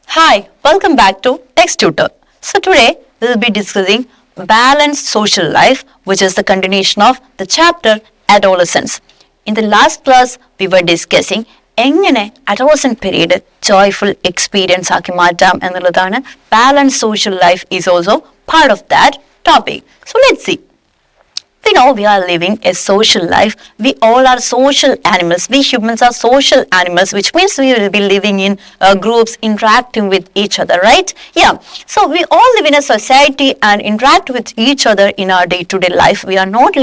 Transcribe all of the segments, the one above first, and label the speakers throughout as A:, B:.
A: Hi, welcome back to Text Tutor. So today we will be discussing balanced social life, which is the continuation of the chapter Adolescence. In the last class, we were discussing എങ്ങനെ adolescent period joyful experience ആക്കി മാറ്റാം എന്നുള്ളതാണ്. Balance social life is also part of that topic. So let's see. We know we are living a social life. We all are social animals. We humans are social animals, which means we will be living in groups, interacting with each other, right? Yeah. So we all live in a society and interact with each other in our day-to-day life. We are not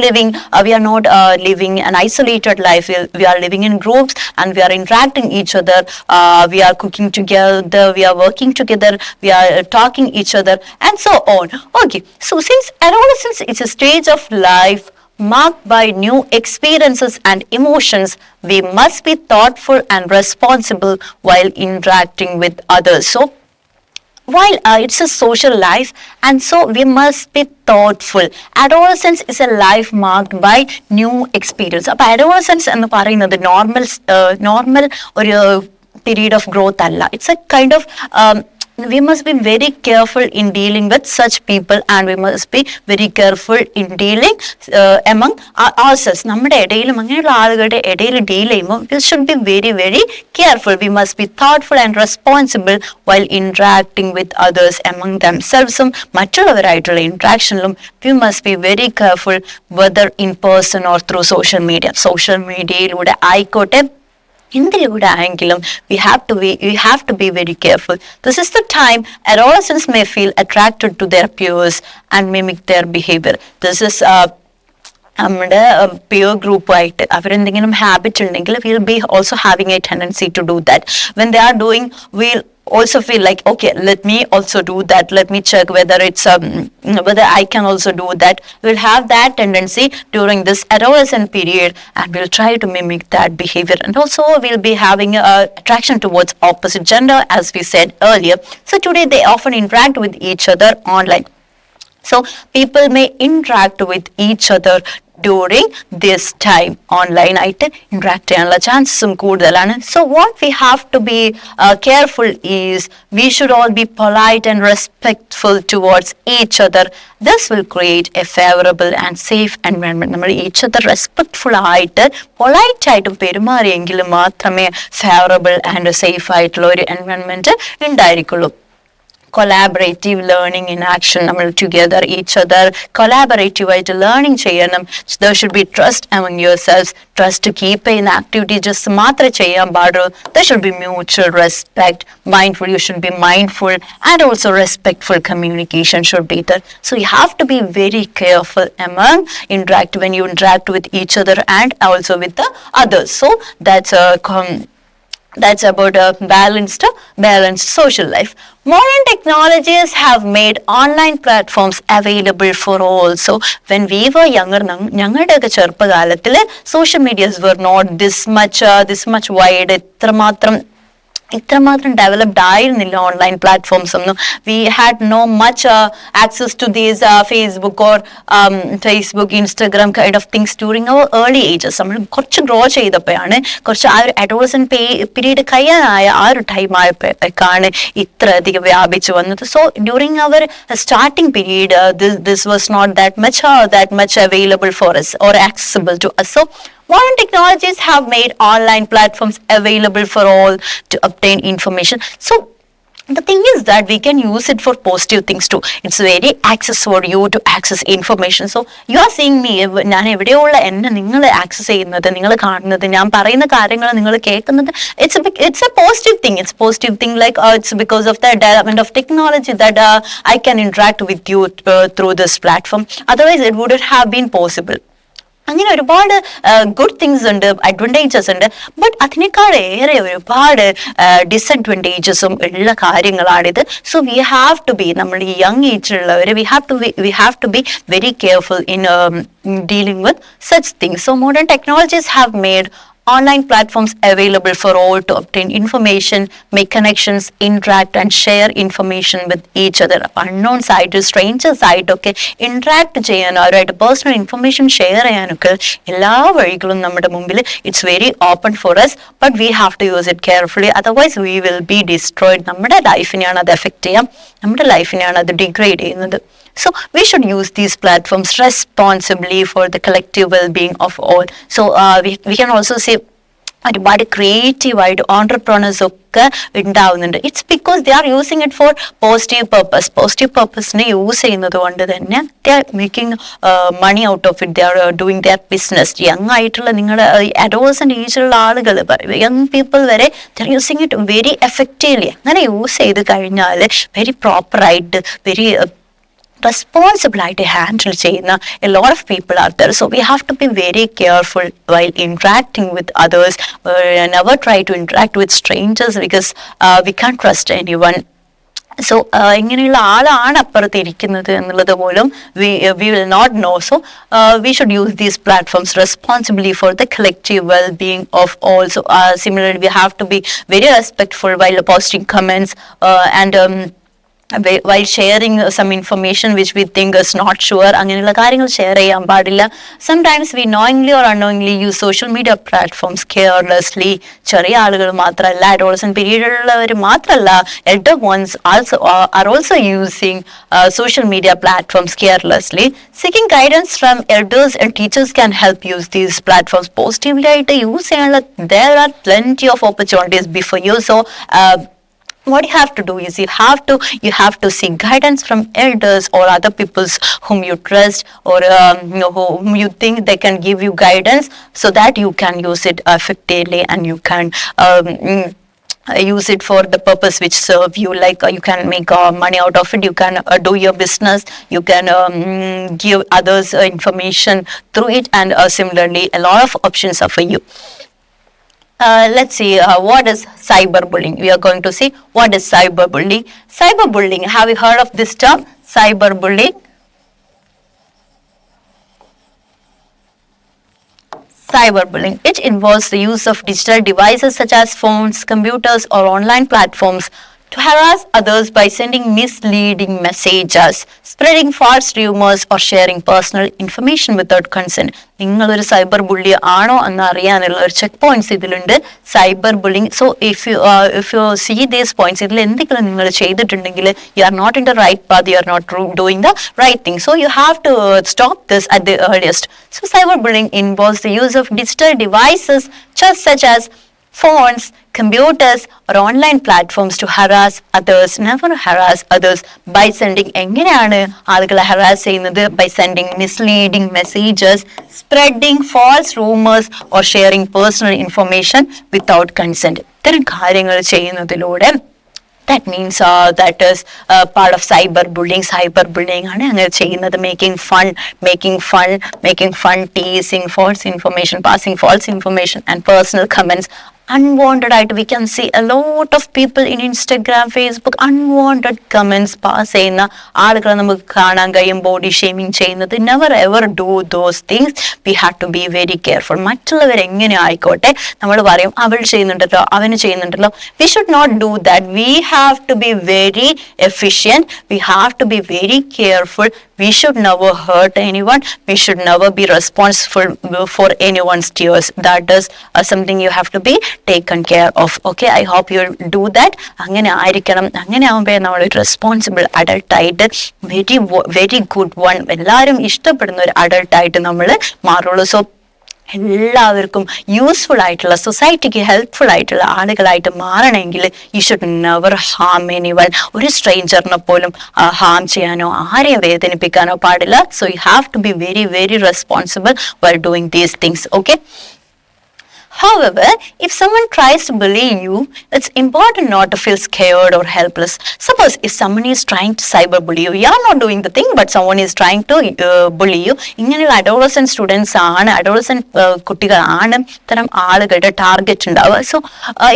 A: living an isolated life. We are living in groups and we are interacting each other. We are cooking together. We are working together. We are talking each other, and so on. Okay. So since adolescence is a stage of life marked by new experiences and emotions, we must be thoughtful and responsible while interacting with others. So while it's a social life, and so we must be thoughtful. Adolescence is a life marked by new experience. അപ്പോൾ adolescence എന്ന് പറയുന്നത് normal ഒരു period of growth അല്ല. It's A kind of we must be very careful in dealing with such people, and we must be very careful in dealing among ourselves. നമ്മുടെ ഇടയിലും അങ്ങനെയുള്ള ആളുകളുടെ ഇടയിൽ ഡീൽ ചെയ്യുമ്പോൾ we should be very very careful. We must be thoughtful and responsible while interacting with others among themselves. മറ്റുള്ളവരായിട്ടുള്ള ഇൻട്രാക്ഷനിലും we must be very careful, whether in person or through social media. Social മീഡിയയിലൂടെ ആയിക്കോട്ടെ, എന്തിലൂടെ ആയെങ്കിലും we have to be very careful. This is the time adolescents may feel attracted to their peers and mimic their behavior. This is നമ്മുടെ peer ഗ്രൂപ്പായിട്ട് അവരെന്തെങ്കിലും habit ഉണ്ടെങ്കിൽ we'll be also having a tendency to do that. When they are doing, we'll also feel like, okay, let me also do that. Let me check whether whether I can also do that. We'll have that tendency during this adolescent period, and we'll try to mimic that behavior. And also we'll be having attraction towards opposite gender, as we said earlier. So today they often interact with each other online. So people may interact with each other during this time. Online ആയിട്ട് interact ചെയ്യാനുള്ള ചാൻസസും കൂടുതലാണ്. So what we have to be careful is we should all be polite and respectful towards each other. This will create a favorable and safe environment. നമ്മൾ each other respectful ആയിട്ട് polite ആയിട്ട് പെരുമാറിയെങ്കിൽ മാത്രമേ favorable and safe ആയിട്ടുള്ള ഒരു environment ഉണ്ടായിരിക്കുള്ളൂ. Collaborative learning in action. നമ്മൾ together each other collaborative ആയിട്ട് learning ചെയ്യണം. There should be trust among yourselves. Trust keep ചെയ്യുന്ന ആക്ടിവിറ്റി ജസ്റ്റ് മാത്രമേ ചെയ്യാൻ പാടുള്ളൂ. There should be mutual respect. Mindful, you should be mindful, and also respectful communication should be there. So you have to be very careful when you interact with each other and also with the others. So that's about a balanced social life. Modern technologies have made online platforms available for all. So when we were younger, ഞങ്ങളുടെയൊക്കെ ചെറുപ്പകാലത്തിൽ social medias were not this much wide. ഇത്രമാത്രം developed ആയിരുന്നില്ല online platforms ഒന്നും. We had no much access to these Facebook Instagram kind of things during our early ages. നമ്മൾ കുറച്ച് grow ചെയ്തപ്പോഴാണ്, കുറച്ച് ആ ഒരു അഡോളസെന്റ് പീരീഡ് കഴിയാനായ ആ ഒരു ടൈം ആയപ്പോഴേക്കാണ് ഇത്ര അധികം വ്യാപിച്ചു വന്നത്. So during our starting period this was not that much available for us or accessible to us. So modern technologies have made online platforms available for all to obtain information. So the thing is that we can use it for positive things too. It's very access for you to access information. So you are seeing me, ഞാൻ എവിടെയുള്ള എന്നെ നിങ്ങൾ access ചെയ്യുന്നത്, നിങ്ങൾ കാണുന്നത്, ഞാൻ പറയുന്ന കാര്യങ്ങൾ നിങ്ങൾ കേൾക്കുന്നത്, it's a positive thing. It's positive thing, like it's because of the development of technology that I can interact with you through this platform. Otherwise it wouldn't have been possible. അങ്ങനെ ഒരുപാട് ഗുഡ് തിങ്സ് ഉണ്ട്, advantages ഉണ്ട്. But അതിനേക്കാളേറെ ഒരുപാട് ഡിസഡ്വാൻറ്റേജസും ഉള്ള കാര്യങ്ങളാണിത്. So we have to be, നമ്മൾ ഈ യങ് ഏജിലുള്ളവർ we have to be very careful in dealing with such things. So modern technologies have made Online platforms available for all to obtain information, make connections, interact and share information with each other. Unknown site, stranger site ഒക്കെ interact ചെയ്യാൻ അവരായിട്ട് personal information share ചെയ്യാനൊക്കെ എല്ലാ വഴികളും നമ്മുടെ മുമ്പിൽ it's very open for us, but we have to use it carefully, otherwise we will be destroyed. നമ്മുടെ ലൈഫിനെയാണ് അത് എഫക്റ്റ് ചെയ്യാം, നമ്മുടെ ലൈഫിനെയാണ് അത് ഡിഗ്രേഡ് ചെയ്യുന്നത്. So we should use these platforms responsibly for the collective well-being of all. So we can also say ഒരുപാട് ക്രിയേറ്റീവായിട്ട് entrepreneurs ഒക്കെ ഉണ്ടാവുന്നുണ്ട്. It's because they are using it for positive purpose. Positive പർപ്പസിന് use ചെയ്യുന്നത് കൊണ്ട് തന്നെ they are making money out of it. They are doing their business. Young ആയിട്ടുള്ള നിങ്ങളുടെ adolescent ഏജിലുള്ള ആളുകൾ, യങ് പീപ്പിൾ വരെ they are using it very effectively. അങ്ങനെ യൂസ് ചെയ്ത് കഴിഞ്ഞാൽ വെരി പ്രോപ്പറായിട്ട് വെരി responsible ആയിട്ട് ഹാൻഡിൽ ചെയ്യുന്ന a lot of people are there. So we have to be very careful while interacting with others. Never try to interact with strangers because we can't trust anyone. So ഇങ്ങനെയുള്ള ആളാണ് അപ്പുറത്ത് ഇരിക്കുന്നത് എന്നുള്ളത് പോലും we will not know. So we should use these platforms responsibly for the collective well-being of all. So similarly, we have to be very respectful while posting comments and while sharing some information which we think is not sure. അങ്ങനെയുള്ള കാര്യങ്ങൾ share ചെയ്യാൻ പാടില്ല. Sometimes we knowingly or unknowingly use social media platforms carelessly. ചെറിയ ആളുകൾ മാത്രമല്ല, adolescent പീരീഡിലുള്ളവർ മാത്രമല്ല, elder ones are also using social media platforms carelessly. Seeking guidance from elders and teachers can help use these platforms positively ആയിട്ട് use ചെയ്യാനുള്ള there are plenty of opportunities before you. So what you have to do is you have to seek guidance from elders or other peoples whom you trust or whom you think they can give you guidance, so that you can use it effectively and you can use it for the purpose which serve you. Like you can make money out of it, you can do your business, you can give others information through it, and similarly a lot of options are for you. Let's see what is cyberbullying. We are going to see what is cyberbullying. Cyberbullying, have you heard of this term, cyberbullying? Cyberbullying, it involves the use of digital devices such as phones, computers or online platforms to harass others by sending misleading messages, spreading false rumors or sharing personal information without consent. നിങ്ങളൊരു cyber bully ആണോ എന്ന് അറിയാനുള്ള ഒരു check points ഇതിലുണ്ട്, cyber bullying. So if you see these points, ഇതിൽ എന്തെങ്കിലും നിങ്ങൾ ചെയ്തിട്ടുണ്ടെങ്കിൽ you are not in the right path, you are not doing the right thing. So you have to stop this at the earliest. So cyber bullying involves the use of digital devices such as phones, computers or online platforms to harass others. Never harass others by sending എങ്ങനെയാണ് ആളുകളെ harass ചെയ്യുന്നത്? by sending misleading messages, spreading false rumors or sharing personal information without consent. ഇത്തരം കാര്യങ്ങൾ ചെയ്യുന്നതിലൂടെ that means that is part of cyberbullying. Cyberbullying ആണ് അങ്ങനെ ചെയ്യുന്നത്. making fun, teasing, false information, passing false information and personal comments. Unwanted ആയിട്ട് we can see a lot of people in Instagram, Facebook, unwanted comments pass ചെയ്യുന്ന ആളുകളെ നമുക്ക് കാണാൻ കഴിയും. Body shaming ചെയ്യുന്നത്. never ever do those things. We have to be very careful. മറ്റുള്ളവർ എങ്ങനെ ആയിക്കോട്ടെ, നമ്മൾ പറയും അവൾ ചെയ്യുന്നുണ്ടല്ലോ, അവന് ചെയ്യുന്നുണ്ടല്ലോ. We should not do that. We have to be very efficient. We have to be very careful. We should never hurt anyone. We should never be responsible for anyone's tears. That is something you have to be taken care of. Okay, I hope you do that. അങ്ങനെ ആയിരിക്കണം. അങ്ങനെ ആകുമ്പോൾ നമ്മൾ responsible adult ആയിട്ട് very good one, എല്ലാവരും ഇഷ്ടപ്പെടുന്ന ഒരു adult ആയിട്ട് നമ്മൾ മാറുള്ളൂ. സോ എല്ലാവർക്കും യൂസ്ഫുൾ ആയിട്ടുള്ള, സൊസൈറ്റിക്ക് ഹെൽപ്ഫുൾ ആയിട്ടുള്ള ആളുകളായിട്ട് മാറണമെങ്കിൽ you should never harm anyone. ഒരു സ്ട്രേഞ്ചറിനെ പോലും ഹാം ചെയ്യാനോ ആരെയും വേദനിപ്പിക്കാനോ പാടില്ല. So you have to be very very responsible while doing these things. Okay. However, if someone tries to bully you, it's important not to feel scared or helpless. Suppose if someone is trying to cyberbully you, you are not doing the thing, but someone is trying to bully you. ഇങ്ങനെയുള്ള adolescent students ആണ്, adolescent കുട്ടികളാണ് ഇത്തരം ആളുകളുടെ target ഉണ്ടാവുക. So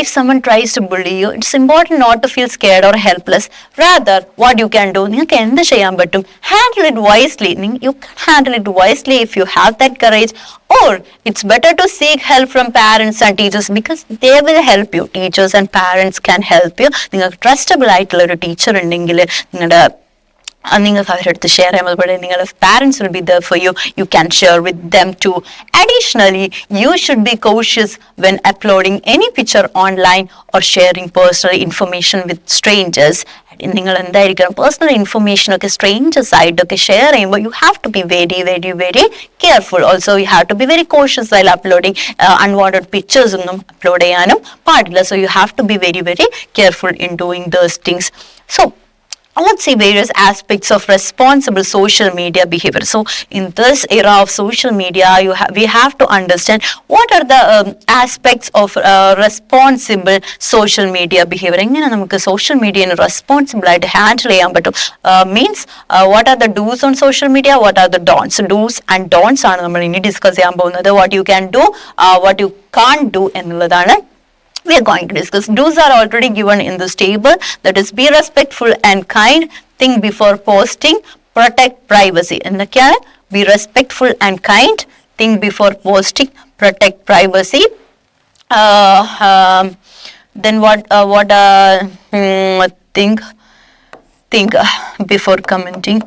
A: if someone tries to bully you, it's important not to feel scared or helpless. Rather, what you can do, നിങ്ങൾക്ക് എന്ത് ചെയ്യാൻ പറ്റും? Handle it wisely. You can handle it wisely if you have that courage. Or it's better to seek help from parents and teachers because they will help you. Teachers and parents can help you. നിങ്ങൾക്ക് trustable ആയിട്ടുള്ള ഒരു teacher ഉണ്ടെങ്കിൽ നിങ്ങളുടെ നിങ്ങൾക്ക് അവരടുത്ത് share ചെയ്യാൻ അതുപോലെ നിങ്ങളുടെ parents will be there for you. You can share with them too. Additionally you should be cautious when uploading any picture online or sharing personal information with strangers. നിങ്ങൾ എന്തായിരിക്കണം പേഴ്സണൽ ഇൻഫർമേഷൻ ഒക്കെ strangers ആയിട്ടൊക്കെ share ചെയ്യുമ്പോൾ you have to be very very very careful. Also you have to be very cautious while uploading. Unwanted pictures ഒന്നും upload ചെയ്യാനും പാടില്ല. So you have to be very very careful in doing those things. So let's see various aspects of responsible social media behavior. So in this era of social media, we have to understand what are the aspects of responsible social media behavior. എങ്ങനെ നമുക്ക് social media responsible ആയിട്ട് handle ചെയ്യാൻ പറ്റും. Means what are the do's on social media, what are the don'ts. Do's and don'ts ആണ് നമ്മൾ ഇനി discuss ചെയ്യാൻ പോകുന്നത്. What you can do, what you can't do എന്നുള്ളതാണ് we are going to discuss. Do's are already given in this table. That is, be respectful and kind, think before posting, protect privacy. എന്നൊക്കെയാണ് be respectful and kind, think before posting, protect privacy. Then think before commenting.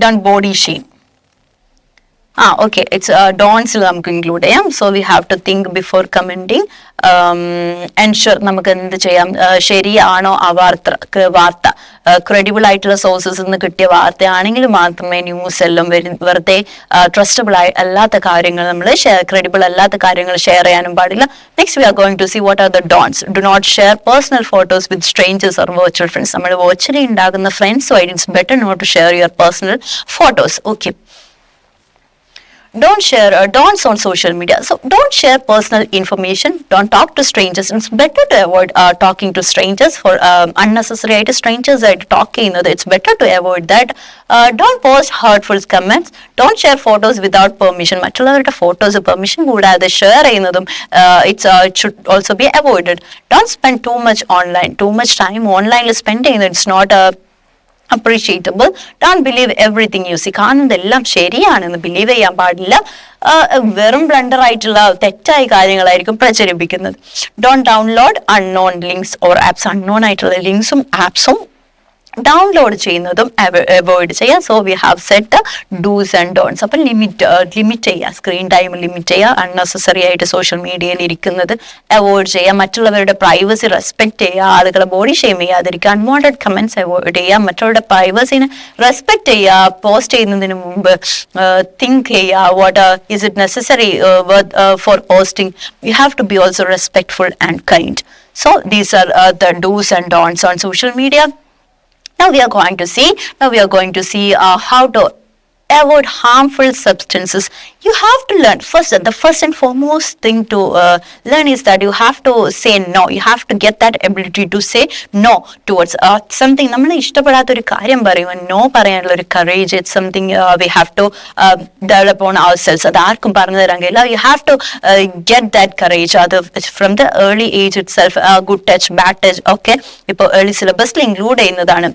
A: Don't body shame. Okay, it's don'ts നമുക്ക് include ചെയ്യാം. So we have to think before commenting. Ensure നമുക്ക് എന്ത് ചെയ്യാം, ശരിയാണോ ആ വാർത്ത credible ആയിട്ടുള്ള സോഴ്സസ് നിന്ന് കിട്ടിയ വാർത്തയാണെങ്കിൽ മാത്രമേ ന്യൂസ് എല്ലാം വെറുതെ ട്രസ്റ്റബിൾ അല്ലാത്ത കാര്യങ്ങൾ നമ്മൾ ക്രെഡിബിൾ അല്ലാത്ത കാര്യങ്ങൾ ഷെയർ ചെയ്യാനും പാടില്ല. Next we are going to see what are the don'ts. Do not share personal photos with strangers or virtual friends. നമ്മൾ വെർച്വലി ഉണ്ടാകുന്ന ഫ്രണ്ട്സുമായിട്ട് it's better not to share your personal photos. Okay, don't share don'ts on social media. So don't share personal information, don't talk to strangers. It's better to avoid talking to strangers. For unnecessary ആയിട്ട് strangers ആയിട്ട് talk ചെയ്യുന്നത് it's better to avoid that. Don't post hurtful comments, don't share photos without permission. മറ്റുള്ളവരുടെ photos permission കൂടാതെ share ചെയ്യുന്നതും it should also be avoided. Don't spend too much time ഓൺലൈനിൽ spend ചെയ്യുന്നത് it's not appreciable. Don't believe everything you see. കാണുന്നതെല്ലാം ശരിയാണെന്ന് believe ചെയ്യാൻ പാടില്ല. വെറും ബ്ലണ്ടർ ആയിട്ടുള്ള തെറ്റായ കാര്യങ്ങളായിരിക്കും പ്രചരിപ്പിക്കുന്നത്. Don't download unknown links or apps. Unknown ആയിട്ടുള്ള ലിങ്ക്സും ആപ്സും ഡൗൺലോഡ് ചെയ്യുന്നതും അവോയ്ഡ് ചെയ്യാം. So we have set dos and don'ts. അപ്പം ലിമിറ്റ് ചെയ്യുക, സ്ക്രീൻ ടൈം ലിമിറ്റ് ചെയ്യുക, അൺനെസസറി ആയിട്ട് സോഷ്യൽ മീഡിയയിൽ ഇരിക്കുന്നത് അവോയ്ഡ് ചെയ്യുക, മറ്റുള്ളവരുടെ പ്രൈവസി റെസ്പെക്ട് ചെയ്യുക, ആളുകളെ ബോഡി ഷെയിം ചെയ്യാതിരിക്കുക, അൺവാണ്ടഡ് കമന്റ്സ് അവോയ്ഡ് ചെയ്യുക, മറ്റുള്ളവരുടെ പ്രൈവസിനെ റെസ്പെക്ട് ചെയ്യുക, പോസ്റ്റ് ചെയ്യുന്നതിന് മുമ്പ് തിങ്ക് ചെയ്യുക, what is it necessary for posting. You have to be also respectful and kind. So these are the do's and don'ts on social media. Now we are going to see how to avoid harmful substances. You have to learn the first and foremost thing to learn is that you have to say no. You have to get that ability to say no towards something. നമ്മൾ ഇഷ്ടപ്പെടാത്ത ഒരു കാര്യം പറയുമ്പോൾ no പറയാനുള്ള ഒരു courage, it's something we have to develop on ourselves. അത് ആർക്കും പറഞ്ഞു തരാൻ കഴിയില്ല. You have to get that courage from the early age itself. Good touch, bad touch, okay, ഇപ്പോൾ early syllabusൽ include ചെയ്യുന്നതാണ്.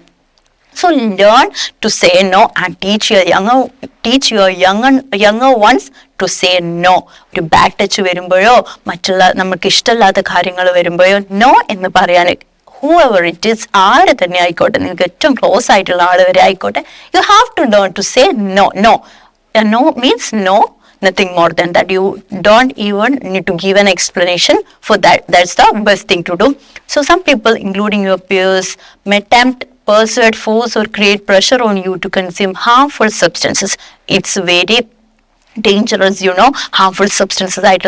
A: So learn to say no and teach your younger ones to say no. ഒരു bad touch വരുമ്പോഴോ മറ്റുള്ള നമുക്ക് ഇഷ്ടമില്ലാത്ത കാര്യങ്ങൾ വരുമ്പോഴോ no എന്ന് പറയാൻ whoever it is, ആര് തന്നെ ആയിക്കോട്ടെ, നിങ്ങൾക്ക് ഏറ്റവും ക്ലോസ് ആയിട്ടുള്ള ആള് വരെ ആയിക്കോട്ടെ, you have to learn to say no. No means no, nothing more than that. You don't even need to give an explanation for that. That's the best thing to do. So some people, including your peers, may tempt, persuade, force or create pressure on you to consume harmful substances. It's very dangerous, harmful substances like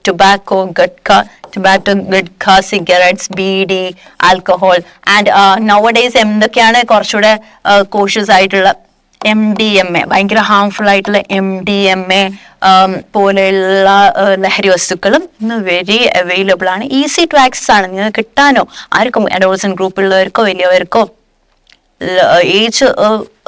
A: tobacco, gutka, cigarettes, BD, alcohol, and nowadays എന്തൊക്കെയാണ് കുറച്ചുകൂടെ cautious ആയിട്ടുള്ള MDMA, ഭയങ്കര harmful ആയിട്ടുള്ള MDMA പോലെയുള്ള ലഹരി വസ്തുക്കളും ഇന്ന് very available ആണ്. ഈസി ടു ആക്സസ് ആണ്, നിങ്ങൾക്ക് കിട്ടാനോ ആർക്കും അഡോളസന്റ് ഗ്രൂപ്പിലുള്ളവർക്കോ വലിയവർക്കോ ഏജ്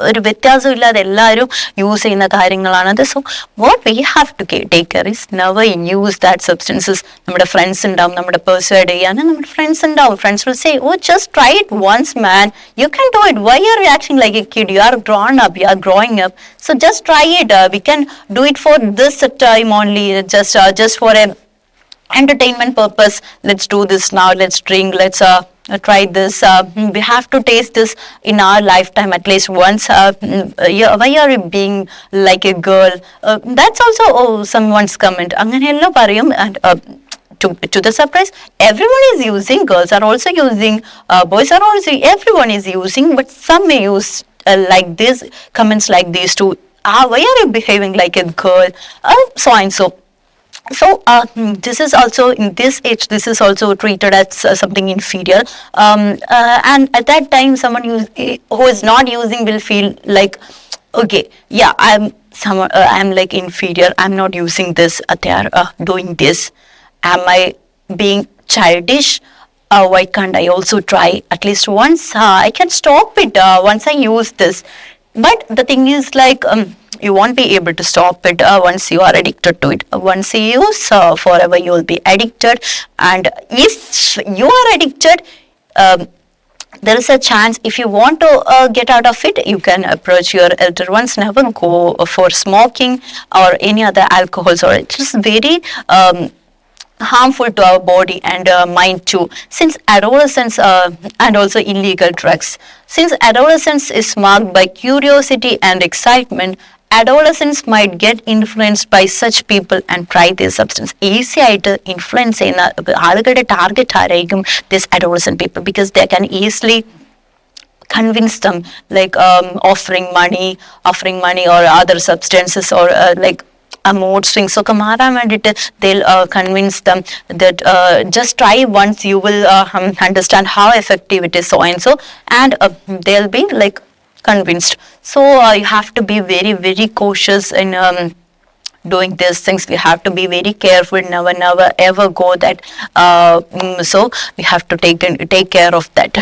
A: ഒരു വ്യത്യാസമില്ലാതെ എല്ലാവരും യൂസ് ചെയ്യുന്ന കാര്യങ്ങളാണത്. So what we have to take care is never use that substances. നമ്മുടെ ഫ്രണ്ട്സ് ഉണ്ടാവും, നമ്മുടെ പെർസ്വേഡ് ചെയ്യാൻ നമ്മുടെ ഫ്രണ്ട്സ് ഉണ്ടാവും. Friends will say, oh just try it once man, you can do it, why are you acting like a kid, you are grown up, you are growing up, so just try it. We can do it for this time only, just for a entertainment purpose. Let's do this now, let's drink, let's try this, we have to taste this in our lifetime at least once. Yeah, why are you being like a girl? That's also someone's comment. Anganella parayum. And to the surprise, everyone is using, girls are also using, boys are also, everyone is using, but some may use like this, comments like these too. Why are you behaving like a girl? So and so. So this is also, in this age, this is also treated as something inferior, and at that time someone who is not using will feel like, okay, yeah, I'm like inferior, I'm not using this, they are doing this, am I being childish? Why can't I also try at least once? I can stop it once I use this. But the thing is like, you won't be able to stop it once you are addicted to it. Once you use, forever you will be addicted. And if you are addicted, there is a chance, if you want to get out of it, you can approach your elder ones. Never go for smoking or any other alcohols, or it is very harmful to our body and mind too. Since adolescence and also illegal drugs. Since adolescence is marked by curiosity and excitement, adolescents might get influenced by such people and try this substance. Easy ആയിട്ട് influence ചെയ്യുന്ന ആളുകളുടെ target ആയിരിക്കും this adolescent people, because they can easily convince them, like offering money or other substances, or like mood swings ഒക്കെ മാറാൻ വേണ്ടിയിട്ട് they'll convince them that just try once, you will understand how effective it is, so and so, and they'll be like convinced. So you have to be very, very cautious in doing these things. We have to be very careful, never ever go that, so we have to take care of that.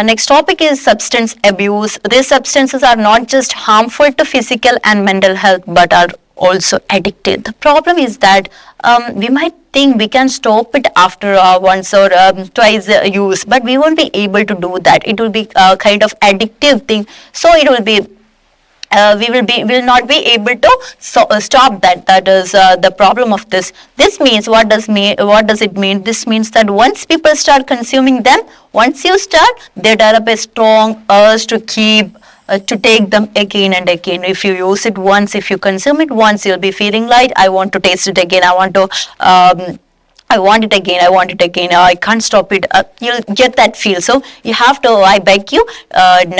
A: Next topic is substance abuse. These substances are not just harmful to physical and mental health, but are also addictive. The problem is that we might think we can stop it after once or twice use, but we won't be able to do that. It will be a kind of addictive thing, so it will be will not be able to stop that. That is the problem of this. This means, what does it mean? This means that once people start consuming them, once you start, they develop a strong urge to keep to take them again and again. If you use it once, if you consume it once, you'll be feeling like, I want to taste it again, I want it again, I can't stop it. You'll get that feel. So you have to, I beg you,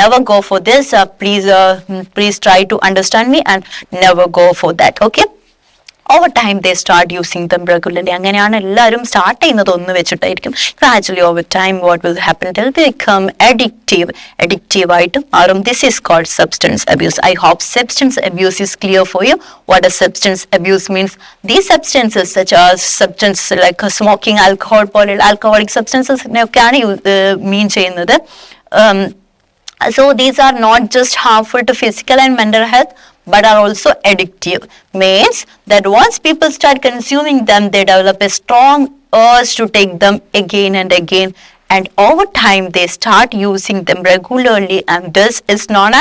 A: never go for this. Please try to understand me and never go for that. Okay? Over time they start using them regularly. അങ്ങനെയാണ് എല്ലാവരും start ചെയ്യുന്നത് ഒന്ന് വെച്ചിട്ടായിരിക്കും. Gradually over time what will happen, they'll become addictive ആയിട്ട് മാറും. This is called substance abuse. I hope substance abuse is clear for you. What does substance abuse means? These substances, such as substance like smoking, alcohol, polyl alcoholic substances ഒക്കെയാണ് മീൻ ചെയ്യുന്നത്. So these are not just harmful to physical and mental health, but are also addictive. Means that once people start consuming them, they develop a strong urge to take them again and again, and over time they start using them regularly, and this is known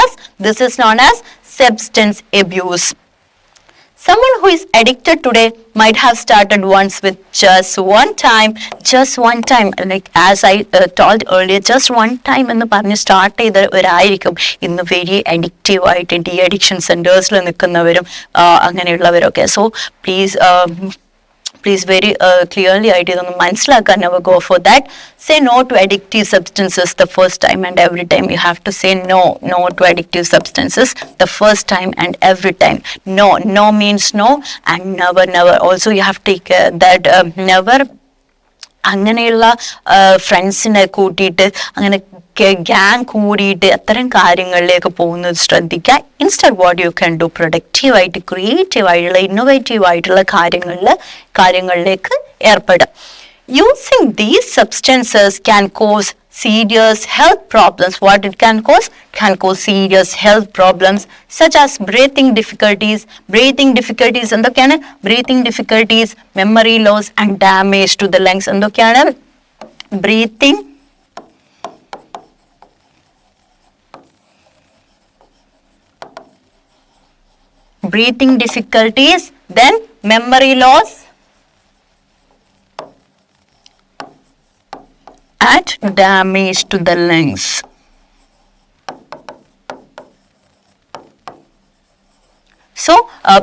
A: as substance abuse. Someone who is addicted today might have started once with just one time, like as I told earlier, just one time എന്ന് പറഞ്ഞ് start ചെയ്തവരായിരിക്കും ഇന്ന് very addictive ആയിട്ട് de addiction സെന്റേഴ്സിൽ നിൽക്കുന്നവരും അങ്ങനെയുള്ളവരൊക്കെ. So please very clearly ആയിട്ട് ഇതൊന്ന് മനസ്സിലാക്കാൻ, never go for that. Say no to addictive substances the first time and every time. You have to say no to addictive substances the first time and every time. No means no, and never also you have to take that never അങ്ങനെയുള്ള ഫ്രണ്ട്സിനെ കൂട്ടിയിട്ട് അങ്ങനെ gang കൂടിയിട്ട് അത്തരം കാര്യങ്ങളിലേക്ക് പോകുന്നത് ശ്രദ്ധിക്കുക. Instead what you can do, പ്രൊഡക്റ്റീവായിട്ട് ക്രിയേറ്റീവ് ആയിട്ടുള്ള ഇന്നോവേറ്റീവ് ആയിട്ടുള്ള കാര്യങ്ങളിലേക്ക് ഏർപ്പെടുക. Using these substances can cause serious health problems. What it can cause? Can cause serious health problems such as breathing difficulties. Breathing difficulties എന്തൊക്കെയാണ്? Breathing difficulties, memory loss and damage to the lungs. എന്തൊക്കെയാണ്? Breathing difficulties, then memory loss and damage to the lungs. So,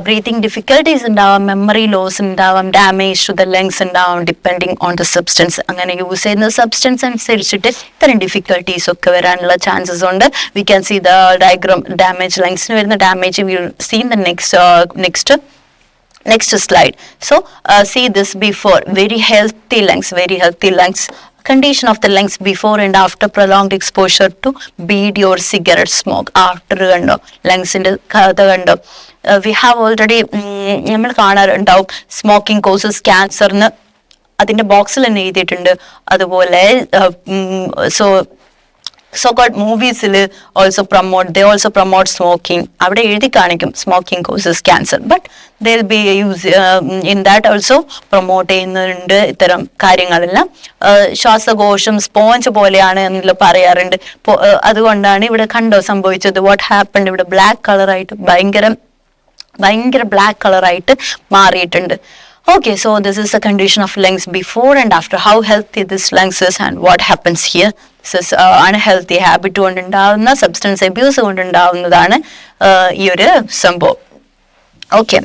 A: breathing difficulties ഉണ്ടാവാം, memory loss ഉണ്ടാവാം, damage to the lungs ഉണ്ടാവാം, depending on the substance. അങ്ങനെ use ചെയ്യുന്ന substance അനുസരിച്ചിട്ട് ഇത്തരം difficulties ഒക്കെ വരാനുള്ള ചാൻസസ് ഉണ്ട്. We can see the diagram. Damage ലങ്സിന് വരുന്ന damage we will see in the next slide. So, see this before. Very healthy lungs. Condition of the lungs before and after prolonged exposure to bead or cigarette smoke. After lungs in the we have already നമ്മൾ കാണാറുണ്ടാവും smoking causes ക്യാൻസറിന് അതിൻ്റെ ബോക്സിൽ തന്നെ എഴുതിയിട്ടുണ്ട്. അതുപോലെ so called മൂവീസിൽ they also promote smoking. അവിടെ എഴുതി കാണിക്കും smoking causes cancer, but they'll be in that also promote ചെയ്യുന്നുണ്ട് ഇത്തരം കാര്യങ്ങളെല്ലാം. ശ്വാസകോശം സ്പോഞ്ച് പോലെയാണ് എന്നുള്ള പറയാറുണ്ട്. അതുകൊണ്ടാണ് ഇവിടെ കണ്ടോ സംഭവിച്ചത്, what happened, ഇവിടെ ബ്ലാക്ക് കളറായിട്ട് ഭയങ്കര ബ്ലാക്ക് കളറായിട്ട് മാറിയിട്ടുണ്ട്. Okay, so this is the condition of lungs before and after. How healthy this lungs is and what happens here. This is unhealthy habit കൊണ്ടുണ്ടാവുന്ന substance abuse കൊണ്ടുണ്ടാവുന്നതാണ് ഈ ഒരു സംഭവം. Okay.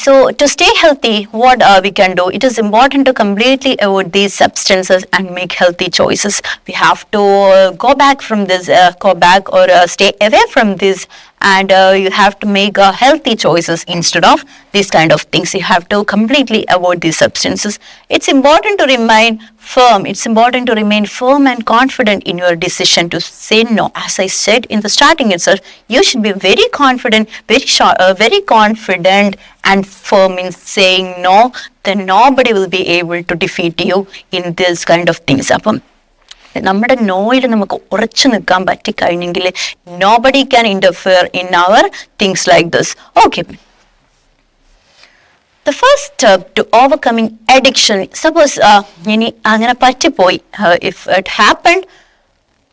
A: So to stay healthy, what we can do? It is important to completely avoid these substances and make healthy choices. We have to go back or stay away from this, and you have to make healthy choices instead of these kind of things. You have to completely avoid these substances. It's important to remain firm and confident in your decision to say no. As I said in the starting itself, you should be very confident, very confident and firm in saying no. Then nobody will be able to defeat you in this kind of things. അപ്പം നമ്മുടെ നോയിൽ നമുക്ക് ഉറച്ചു നിൽക്കാൻ പറ്റിക്കഴിഞ്ഞെങ്കിൽ nobody can interfere in our things like this. Okay. The first step to overcoming addiction, suppose ഇനി അങ്ങനെ പറ്റിപ്പോയി, if it happened,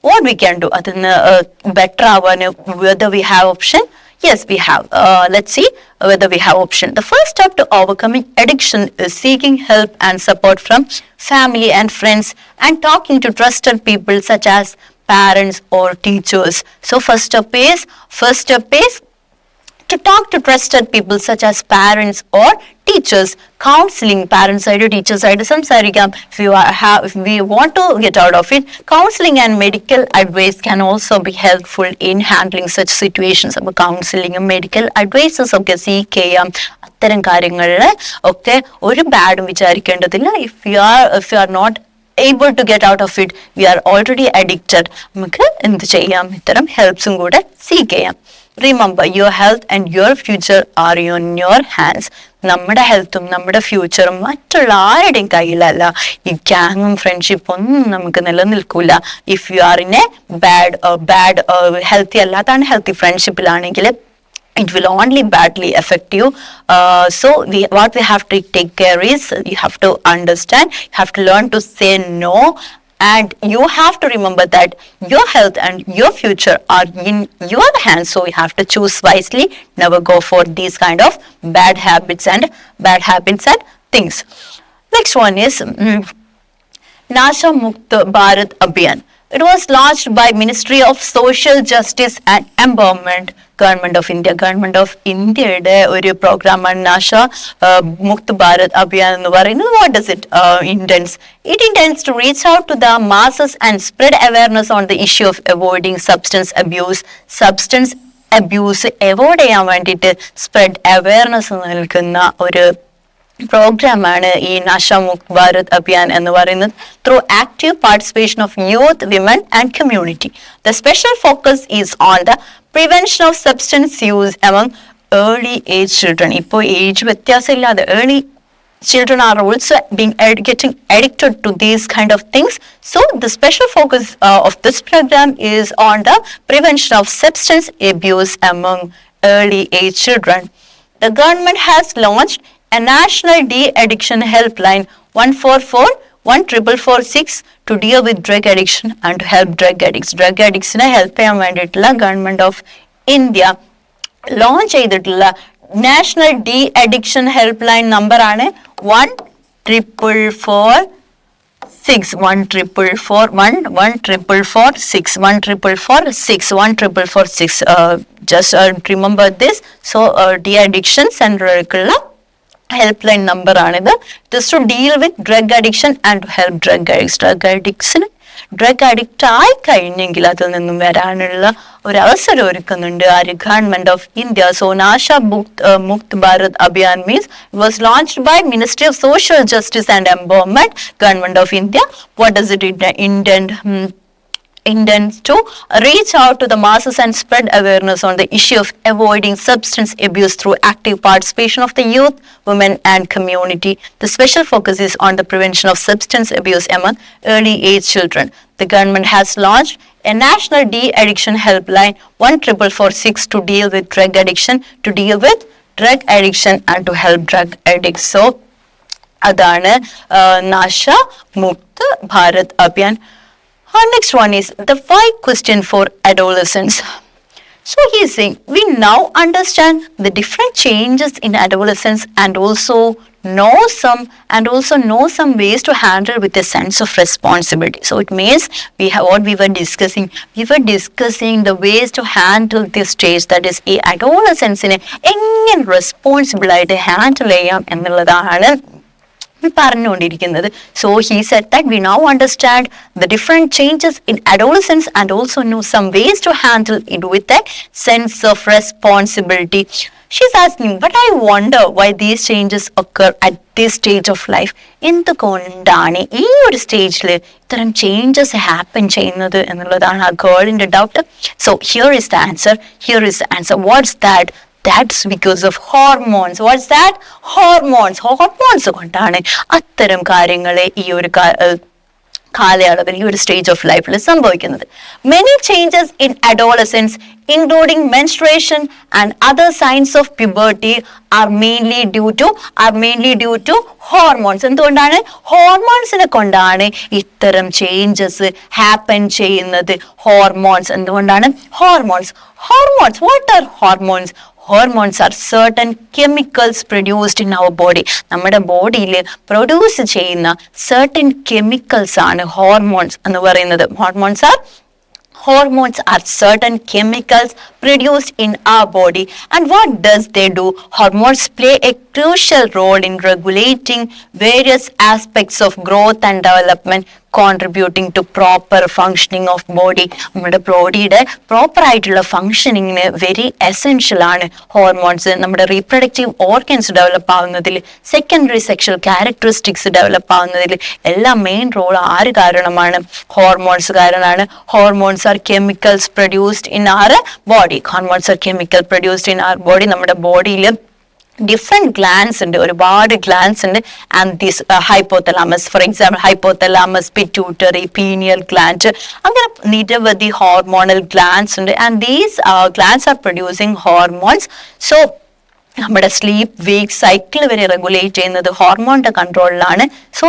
A: what we can do? അതിന് better ആവാൻ whether we have option? Yes, we have. Let's see whether we have option. The first step to overcoming addiction is seeking help and support from family and friends and talking to trusted people such as parents or teachers. So first step is to talk to trusted people such as parents or teachers. Counseling, parents side, teachers side, samsarikam. If we want to get out of it, counseling and medical advice can also be helpful in handling such situations. അപ്പോൾ കൗൺസിലിങ്ങും medical advices ഒക്കെ seek ചെയ്യാം. അത്തരം കാര്യങ്ങളിൽ ഒക്കെ ഒരു ബാഡും വിചാരിക്കേണ്ടതില്ല. If you are not able to get out of it, we are already addicted, നമുക്ക് എന്ത് ചെയ്യാം, ഇത്തരം ഹെൽപ്സും കൂടെ സീക്ക് ചെയ്യാം. Remember, your health and your future are in your hands. നമ്മുടെ ഹെൽത്തും നമ്മുടെ ഫ്യൂച്ചറും മറ്റുള്ള ആരുടെയും കയ്യിലല്ല. ഈ ഗ്യാങ്ങും ഫ്രണ്ട്ഷിപ്പും ഒന്നും നമുക്ക് നിലനിൽക്കൂല. If you are in a bad healthy അല്ലാത്ത ഹെൽത്തി ഫ്രണ്ട്ഷിപ്പിലാണെങ്കിൽ it will only badly affect you. So what we have to take care is, you have to understand, you have to learn to say no, and you have to remember that your health and your future are in your hands. So you have to choose wisely. Never go for these kind of bad habits and things. Next one is Nasha Mukt Bharat Abhiyan. It was launched by Ministry of Social Justice and Empowerment, Government of Indiaയുടെ ഒരു പ്രോഗ്രാമാണ് നാഷ മുക്ത് ഭാരത് അഭിയാൻ എന്ന് പറയുന്നത്. What does it intends? It intends to reach out to the masses and spread awareness on the issue of avoiding substance abuse. Substance abuse avoid ചെയ്യാൻ വേണ്ടിയിട്ട് spread awareness നൽകുന്ന ഒരു പ്രോഗ്രാമാണ് ഈ നാഷ മുക്ത് ഭാരത് അഭിയാൻ എന്ന് പറയുന്നത്. Through active participation of youth, women and community. The special focus is on the prevention of substance use among early age children. ഇപ്പോൾ age വ്യത്യാസമില്ലാതെ children are also getting addicted to these kind of things. So the special focus of this program is on the prevention of substance abuse among early age children. The government has launched a national de-addiction helpline 144 14446 to deal with drug addiction and to help drug addicts. Drug addicts ne help cheyan vendittulla government of India launch ചെയ്തിട്ടുള്ള national de addiction help line number ആണ് 14446. Just remember this. So de addiction സെന്ററുകൾക്കുള്ള help line number ആണിത്. Just to deal with drug addiction and to help drug addicts. Drug അഡിക്ട്സിന് drug addict ആയി കഴിഞ്ഞെങ്കിൽ അതിൽ നിന്നും വരാനുള്ള ഒരു അവസരം ഒരുക്കുന്നുണ്ട് ആര് government of India. So Nasha Mukt Bharat Abhiyan means it was launched by Ministry of Social Justice and Empowerment, Government of India. What does it intends to reach out to the masses and spread awareness on the issue of avoiding substance abuse through active participation of the youth, women and community. The special focus is on the prevention of substance abuse among early age children. The government has launched a national de-addiction helpline 14446 to deal with drug addiction and to help drug addicts. So adana Nasha Mukt Bharat Abhiyan. Our next one is the why question for adolescents. So he is saying we now understand the different changes in adolescence and also know some ways to handle with a sense of responsibility. So it means what we were discussing the ways to handle this stage, that is a adolescence in എങ്ങനെ responsible ആയിട്ട് handle ചെയ്യാം എന്നുള്ളതാണ് പറഞ്ഞുകൊണ്ടിരിക്കുന്നത്. So he said that we now understand the different changes in adolescence and also know some ways to handle it with a sense of responsibility. She's asking, but I wonder why these changes occur at this stage of life. എന്തുകൊണ്ടാണ് ഈ ഒരു സ്റ്റേജിൽ ഇത്തരം changes happen ചെയ്യുന്നത് എന്നുള്ളതാണ് ആ ഗേളിന്റെ doubt. So here is the answer. What's that? That's because of hormones. What's that? Hormones കൊണ്ടാണ് അത്തരം കാര്യങ്ങളെ ഈ ഒരു കാലയളവിൽ ഈ ഒരു സ്റ്റേജ് ഓഫ് ലൈഫിൽ സംഭവിക്കുന്നത്. Many changes in adolescence, including menstruation and other signs of puberty, are mainly due to hormones. എന്തുകൊണ്ടാണ്? ഹോർമോൺസിനെ കൊണ്ടാണ് ഇത്തരം ചേഞ്ചസ് ഹാപ്പൻ ചെയ്യുന്നത്. ഹോർമോൺസ് എന്തുകൊണ്ടാണ്? Hormones. What are hormones? Hormones are certain chemicals produced in our body. നമ്മുടെ ബോഡിയിൽ produce ചെയ്യുന്ന certain chemicals ആണ് hormones എന്ന് പറയുന്നത്. Hormones are certain chemicals produced in our body. And what does they do? Hormones play a crucial role in regulating various aspects of growth and development, contributing to proper functioning of body. നമ്മുടെ ബോഡിയുടെ proper ആയിട്ടുള്ള ഫങ്ഷനിങ്ങിന് very essential ആണ് hormones. നമ്മുടെ reproductive organs develop ആവുന്നതിൽ, secondary sexual characteristics develop ആവുന്നതിൽ എല്ലാം main role ആര് കാരണമാണ്? ഹോർമോൺസ് കാരണമാണ്. Hormones are chemicals produced in our body. നമ്മുടെ ബോഡിയിൽ ഡിഫറെന്റ് ഗ്ലാൻസ് ഉണ്ട്, ഒരുപാട് ഗ്ലാൻസ് ഉണ്ട്. And this hypothalamus, for example hypothalamus, pituitary, pineal gland, അങ്ങനെ നിരവധി ഹോർമോണൽ ഗ്ലാൻസ് ഉണ്ട്. And these glands are producing hormones. So നമ്മുടെ സ്ലീപ്പ് വേക്ക് സൈക്കിൾ വരെ റെഗുലേറ്റ് ചെയ്യുന്നത് ഹോർമോണിന്റെ കൺട്രോളിലാണ്. സോ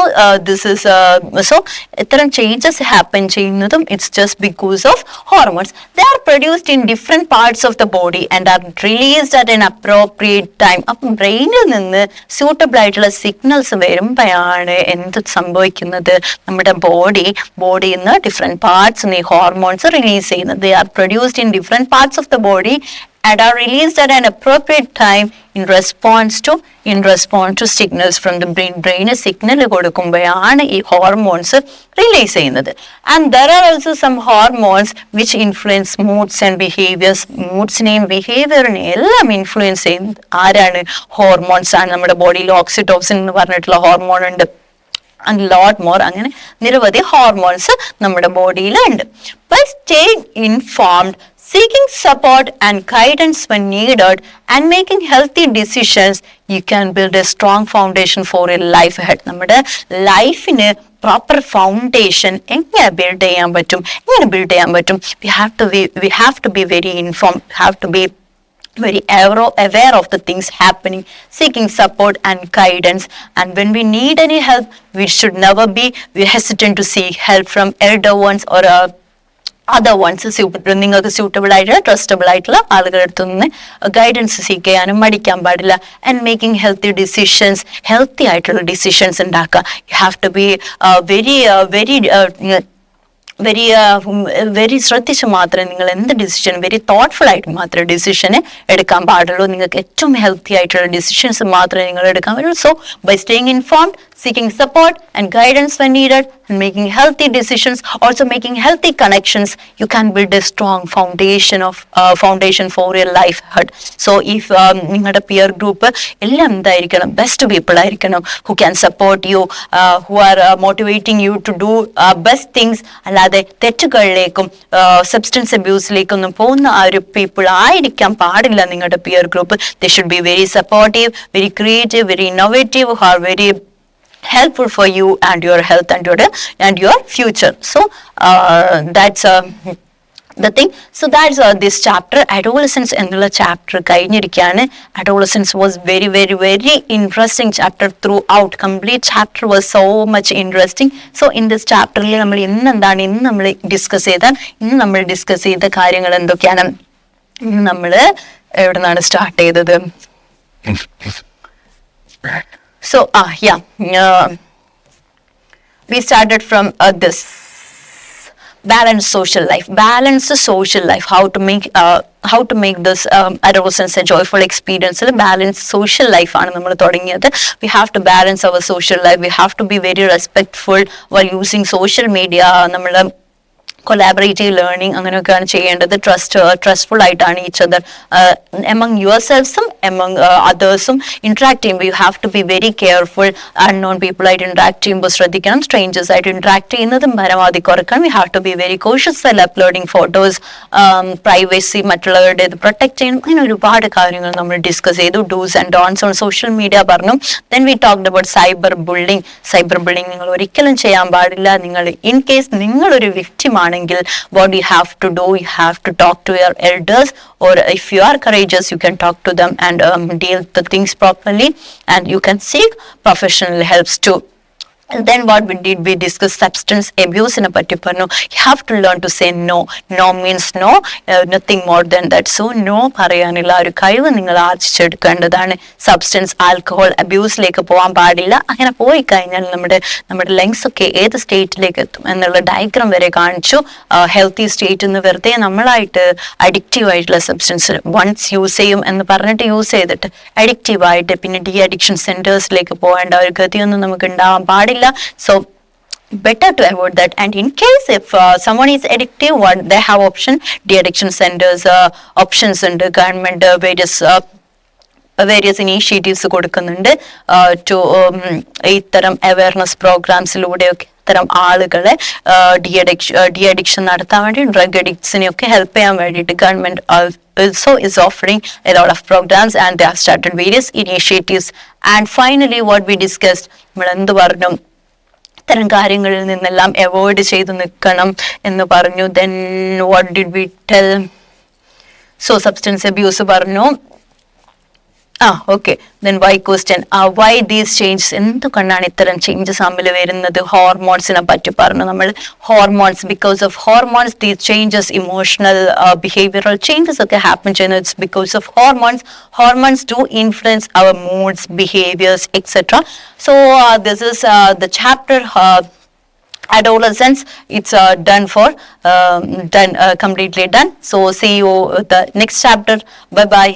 A: ഇത്തരം ചേഞ്ചസ് ഹാപ്പൻ ചെയ്യുന്നതും it's just because of hormones. They are produced in different parts of the body and R released at an appropriate time. അപ്പം ബ്രെയിനിൽ നിന്ന് suitable ആയിട്ടുള്ള signals വരുമ്പോഴാണ് എന്ത് സംഭവിക്കുന്നത്? നമ്മുടെ ബോഡിയിൽ നിന്ന് ഡിഫറെന്റ് പാർട്സ് ഈ ഹോർമോൺസ് റിലീസ് ചെയ്യുന്നത്. They are produced in different parts of the body and are released at an appropriate time in response to signals from the brain signal കൊടുക്കുമ്പോഴാണ് ഈ ഹോർമോൺസ് റിലീസ് ചെയ്യുന്നത്. And there are also some hormones which influence moods and behaviors. മൂഡ്സിനെയും ബിഹേവിയറിനെയും എല്ലാം influence ചെയ്യുന്നത് ആരാണ്? Hormones ആണ്. നമ്മുടെ ബോഡിയിൽ oxytocin എന്ന് പറഞ്ഞിട്ടുള്ള ഹോർമോൺ ഉണ്ട്. and lot more. അങ്ങനെ നിരവധി ഹോർമോൺസ് നമ്മുടെ ബോഡിയിൽ ഉണ്ട്. By staying informed, seeking support and guidance when needed, and making healthy decisions, you can build a strong foundation for your life ahead. നമ്മുടെ ലൈഫിന് പ്രോപ്പർ ഫൗണ്ടേഷൻ എങ്ങനെ ബിൽഡ് ചെയ്യാൻ പറ്റും? We have to be very informed, have to be very aware of the things happening, seeking support and guidance. And when we need any help, we should never be hesitant to seek help from elder ones or other ones. നിങ്ങൾക്ക് suitable ആയിട്ടുള്ള trustable ആയിട്ടുള്ള ആളുകളുടെ അടുത്ത് നിന്ന് guidance seek ചെയ്യാനും മടിക്കാൻ പാടില്ല. And making healthy decisions, healthy ആയിട്ടുള്ള ഡിസിഷൻസ് ഉണ്ടാക്കുക. You have to be very ശ്രദ്ധിച്ച് മാത്രമേ നിങ്ങൾ എന്ത് ഡിസിഷൻ, വെരി തോട്ട്ഫുൾ ആയിട്ട് മാത്രമേ ഡിസിഷന് എടുക്കാൻ പാടുള്ളൂ. നിങ്ങൾക്ക് ഏറ്റവും ഹെൽത്തി ആയിട്ടുള്ള ഡിസിഷൻസ് മാത്രമേ നിങ്ങൾ എടുക്കാൻ പറ്റുള്ളൂ. So by staying informed, seeking support and guidance when needed, and making healthy decisions, also making healthy connections, you can build a strong foundation for your life ahead. So if നിങ്ങളുടെ peer group എല്ലാം എന്തായിരിക്കണം, best people ആയിരിക്കണം, who can support you, who are motivating you to do best things. അല്ലാതെ തെറ്റുകളിലേക്കും substance അബ്യൂസിലേക്കൊന്നും പോകുന്ന ആ ഒരു people ആയിരിക്കാൻ പാടില്ല നിങ്ങളുടെ peer group. They should be very supportive, very creative, very innovative, who are very helpful for you and your health and your future. So that's the thing. So that's this chapter, adolescence എന്നുള്ള chapter കഴിഞ്ഞിരിക്കുകയാണ്. Adolescence was very very very interesting chapter throughout. Complete chapter was so much interesting. So in this chapter നമ്മൾ ഇന്ന് നമ്മൾ discuss ചെയ്ത കാര്യങ്ങൾ എന്തൊക്കെയാണ്? നമ്മൾ എവിടെ നിന്നാണ് സ്റ്റാർട്ട് ചെയ്തത്? So we started from this balanced social life, how to make this adolescence a joyful experience. Balanced social life ആണ് നമ്മൾ തുടങ്ങിയത്. We have to balance our social life. We have to be very respectful while using social media. നമ്മൾ collaborative learning അങ്ങനെയൊക്കെയാണ് ചെയ്യേണ്ടത്. Trustful ആയിട്ടാണ് each other among your സെൽഫ്സും among അതേഴ്സും interact ചെയ്യുമ്പോൾ you have to be very careful. Unknown പീപ്പിളായിട്ട് interact ചെയ്യുമ്പോൾ ശ്രദ്ധിക്കണം. സ്ട്രേഞ്ചേഴ്സ് ആയിട്ട് ഇന്ററാക്ട് ചെയ്യുന്നതും പരമാവധി കുറക്കണം. You have to be very cautious well uploading photos. Privacy മറ്റുള്ളവരുടെ ഇത് പ്രൊട്ടക്ട് ചെയ്യണം. അങ്ങനെ ഒരുപാട് കാര്യങ്ങൾ നമ്മൾ ഡിസ്കസ് ചെയ്തു. Dos and don'ts on social media പറഞ്ഞു. Then we talked about cyber bullying നിങ്ങൾ ഒരിക്കലും ചെയ്യാൻ പാടില്ല. നിങ്ങൾ ഇൻ കേസ് നിങ്ങളൊരു വിക്ടിമാണ് ആണെങ്കിൽ what you have to do, you have to talk to your elders, or if you are courageous you can talk to them and deal the things properly, and you can seek professional helps too. And then what we did, we discussed substance abuse in a particular. You have to learn to say no. No means no, nothing more than that. So no പറയാനുള്ള ഒരു കഴിവ് നിങ്ങൾ ആർജിച്ചെടുക്കേണ്ടതാണ്. Substance alcohol അബ്യൂസിലേക്ക് പോകാൻ പാടില്ല. അങ്ങനെ പോയി കഴിഞ്ഞാൽ നമ്മുടെ ലങ്സ് ഒക്കെ ഏത് സ്റ്റേറ്റിലേക്ക് എത്തും എന്നുള്ള ഡയഗ്രാം വരെ കാണിച്ചു. ഹെൽത്തി സ്റ്റേറ്റ് എന്ന് വെറുതെ നമ്മളായിട്ട് അഡിക്റ്റീവ് ആയിട്ടുള്ള സബ്സ്റ്റൻസ് വൺസ് യൂസ് ചെയ്യും എന്ന് പറഞ്ഞിട്ട് യൂസ് ചെയ്തിട്ട് അഡിക്റ്റീവ് ആയിട്ട് പിന്നെ ഡി അഡിക്ഷൻ സെന്റേഴ്സിലേക്ക് പോകേണ്ട ഒരു ഗതിയൊന്നും നമുക്ക് ഉണ്ടാവാൻ പാടില്ല. So better to avoid that. And in case if someone is addictive, what they have option, de-addiction centers, options and government various initiatives കൊടുക്കുന്നുണ്ട് to ഇത്തരം അവയർനെസ് പ്രോഗ്രാംസിലൂടെയൊക്കെ ഇത്തരം ആളുകളെ ഡി അഡിക്ഷൻ നടത്താൻ വേണ്ടി ഡ്രഗ് അഡിക്ട്സിനെയൊക്കെ ഹെൽപ്പ് ചെയ്യാൻ വേണ്ടിയിട്ട് government also is offering a lot of programs, and they have started various initiatives. And finally what we discussed, നമ്മൾ എന്ത് പറഞ്ഞു, ഇത്തരം കാര്യങ്ങളിൽ നിന്നെല്ലാം അവോയ്ഡ് ചെയ്ത് നിൽക്കണം എന്ന് പറഞ്ഞു. Then what did V tell? So substance abuse പറഞ്ഞു. Okay. Then why question? Why these changes? എന്തുകൊണ്ടാണ് ഇത്തരം ചേഞ്ചസ് തമ്മിൽ വരുന്നത്? ഹോർമോൺസിനെ പറ്റി പറഞ്ഞു നമ്മൾ. Hormones, because of hormones these changes, emotional behavioural changes ഒക്കെ ഹാപ്പൻ ചെയ്യുന്നത് it's because of hormones. Hormones do influence our moods, behaviours, etcetera. So this is the chapter adolescence. It's completely done. So see you the next chapter. Bye bye.